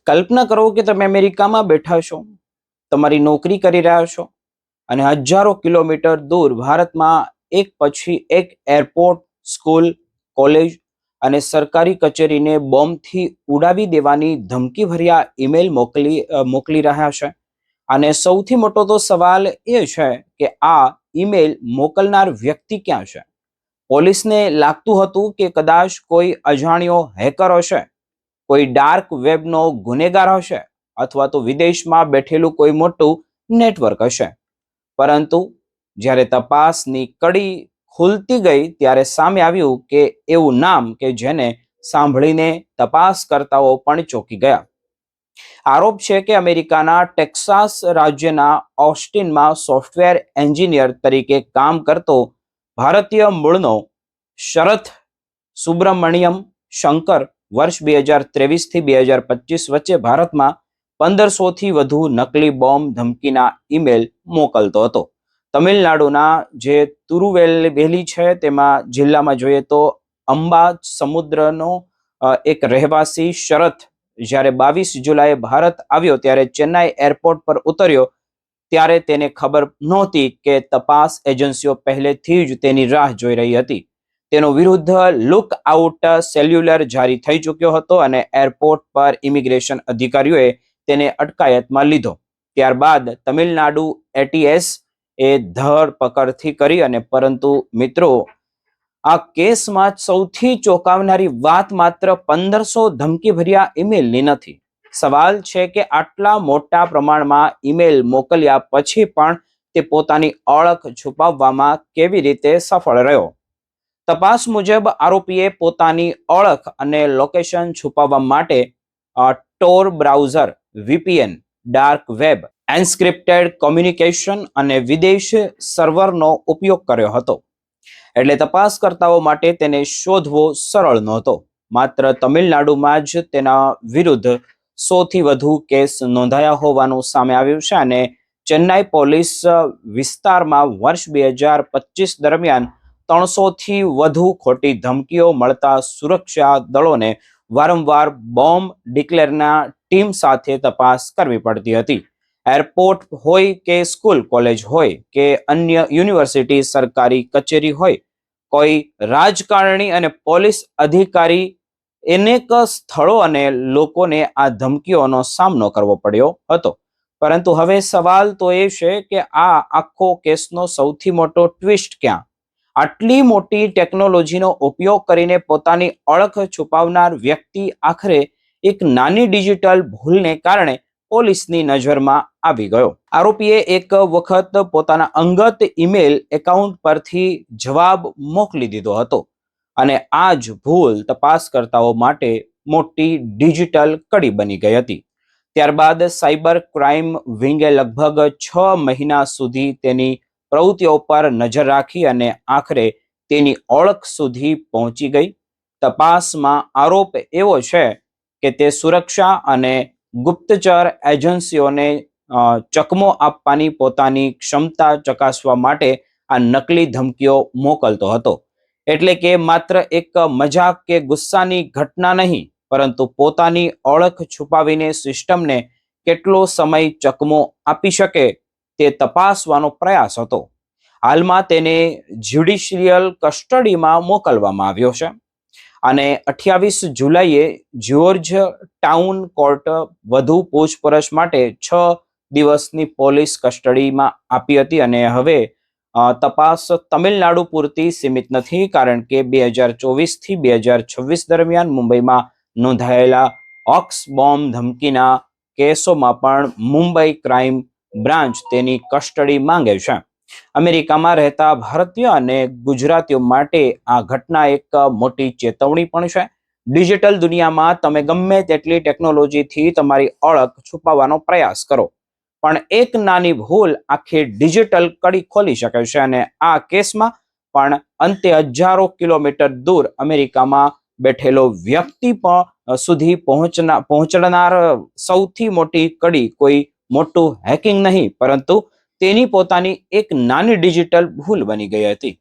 કલ્પના કરો કે તમે અમેરિકામાં બેઠા છો, તમારી નોકરી કરી રહ્યા છો અને હજારો કિલોમીટર દૂર ભારતમાં એક પછી એક એરપોર્ટ, સ્કૂલ, કોલેજ અને સરકારી કચેરીને બોમ્બથી ઉડાવી દેવાની ધમકીભર્યા ઈમેલ મોકલી રહ્યા છે. અને સૌથી મોટો તો સવાલ એ છે કે આ ઈમેલ મોકલનાર વ્યક્તિ ક્યાં છે? પોલીસને લાગતું હતું કે કદાચ કોઈ અજાણ્યો હેકર હશે, કોઈ ડાર્ક વેબનો ગુનેગાર હશે અથવા તો વિદેશમાં બેઠેલું કોઈ મોટું નેટવર્ક હશે. પરંતુ જ્યારે તપાસની કડી ખુલતી ગઈ ત્યારે સામે આવ્યું કે એવું નામ કે જેને સાંભળીને તપાસકર્તાઓ પણ ચોંકી ગયા. આરોપ છે કે અમેરિકાના ટેક્સાસ રાજ્યના ઓસ્ટિનમાં સોફ્ટવેર એન્જિનિયર તરીકે કામ કરતો ભારતીય મૂળનો શરથ સુબ્રમણ્યમ શંકર વર્ષ 2023 થી 2025 વચ્ચે ભારતમાં 1500થી વધુ નકલી બોમ્બ ધમકીના ઈમેલ મોકલતો હતો. તમિલનાડુના જે તિરુવેલ્વેલી છે તેમાં જિલ્લામાં જોઈએ તો અંબા સમુદ્રનો એક રહેવાસી શરથ જ્યારે 22 જુલાઈએ ભારત આવ્યો ત્યારે ચેન્નાઈ એરપોર્ટ પર ઉતર્યો ત્યારે તેને ખબર નહોતી કે તપાસ એજન્સીઓ પહેલેથી જ તેની રાહ જોઈ રહી હતી. તેનો વિરુદ્ધ લુક આઉટ સેલ્યુલર જારી થઈ ચૂક્યો હતો અને એરપોર્ટ પર ઇમિગ્રેશન અધિકારીઓએ તેને અટકાયતમાં લીધો. ત્યારબાદ તમિલનાડુ એટીએસ એ ધરપકડથી કરી અને પરંતુ મિત્રો, આ કેસમાં સૌથી ચોંકાવનારી વાત માત્ર 1500 ધમકીભર્યા ઈમેલની નથી. સવાલ છે કે આટલા મોટા પ્રમાણમાં ઈમેલ મોકલ્યા પછી પણ તે પોતાની ઓળખ છુપાવવામાં કેવી રીતે સફળ રહ્યો? તપાસ મુજબ આરોપીએ પોતાની ઓળખ અને લોકેશન છુપાવવા માટે ટોર browser, VPN, dark web, encrypted communication અને વિદેશ સર્વરનો ઉપયોગ કર્યો હતો. એટલે તપાસકર્તાઓ માટે તેને શોધવો સરળ નહોતો. માત્ર તમિલનાડુમાં જ તેના વિરુદ્ધ 100થી વધુ કેસ નોંધાયા હોવાનું સામે આવ્યું છે અને ચેન્નાઈ પોલીસ વિસ્તારમાં વર્ષ 2025 દરમિયાન 300થી વધુ ખોટી ધમકીઓ મળતા સુરક્ષા દળોને વારંવાર બોમ્બ ડિક્લેરના ટીમ સાથે તપાસ કરવી પડતી હતી. એરપોર્ટ હોય કે સ્કૂલ કોલેજ હોય કે અન્ય યુનિવર્સિટી, સરકારી કચેરી હોય, કોઈ રાજકારણી અને પોલીસ અધિકારી, અનેક સ્થળો અને લોકોને આ ધમકીઓનો સામનો કરવો પડ્યો હતો. પરંતુ હવે સવાલ તો એ છે કે આ આખો કેસનો સૌથી મોટો ટ્વિસ્ટ ક્યાં? આટલી મોટી ટેકનોલોજીનો ઉપયોગ કરીને પોતાની ઓળખ છુપાવનાર વ્યક્તિ આખરે એક નાની ડિજિટલ ભૂલને કારણે પોલીસની નજરમાં આવી ગયો. આરોપીએ એક વખત પોતાના અંગત ઈમેલ એકાઉન્ટ પરથી જવાબ મોકલી દીધો હતો અને આ જ ભૂલ તપાસકર્તાઓ માટે મોટી ડિજિટલ કડી બની ગઈ હતી. ત્યારબાદ સાયબર ક્રાઇમ વિંગે લગભગ 6 મહિના સુધી તેની પ્રવૃત્તિઓ પર નજર રાખી અને આખરે તેની ઓળખ સુધી પહોંચી ગઈ. તપાસમાં આરોપ એવો છે કે તે સુરક્ષા અને ગુપ્તચર એજન્સીઓને ચકમો આપવાની પોતાની ક્ષમતા ચકાસવા માટે આ નકલી ધમકીઓ મોકલતો હતો. એટલે કે માત્ર એક મજાક કે ગુસ્સાની ઘટના નહીં, પરંતુ પોતાની ઓળખ છુપાવીને સિસ્ટમને કેટલો સમય ચકમો આપી શકે તે તપાસવાનો પ્રયાસ હતો. હાલમાં તેને જ્યુડિશિયલ કસ્ટડીમાં મોકલવામાં આવ્યો છે અને 28 જુલાઈએ જ્યોર્જ ટાઉન કોર્ટ વધુ પૂછપરછ માટે 6 દિવસની પોલીસ કસ્ટડીમાં આપી હતી અને હવે તપાસ તમિલનાડુ પૂરતી સીમિત નથી, કારણ કે 2024 થી 2026 દરમિયાન મુંબઈમાં નોંધાયેલા ઓક્સ બોમ્બ ધમકીના કેસોમાં પણ મુંબઈ ક્રાઇમ બ્રાન્ચ તેની કસ્ટડી માંગે છે. અમેરિકામાં રહેતા ભારતીય અને ગુજરાતીઓ માટે આ ઘટના એક મોટી ચેતવણી પણ છે. ડિજિટલ દુનિયામાં તમે ગમે તેટલી ટેકનોલોજીથી તમારી ઓળખ છુપાવવાનો પ્રયાસ કરો, પણ એક નાની ભૂલ આખી ડિજિટલ કડી ખોલી શકે છે અને આ કેસમાં પણ અંતે હજારો કિલોમીટર દૂર અમેરિકામાં બેઠેલો વ્યક્તિ સુધી પહોંચનાર સૌથી મોટી કડી કોઈ મોટું હેકિંગ નહીં, પરંતુ તેની પોતાની એક નાની ડિજિટલ ભૂલ બની ગઈ હતી.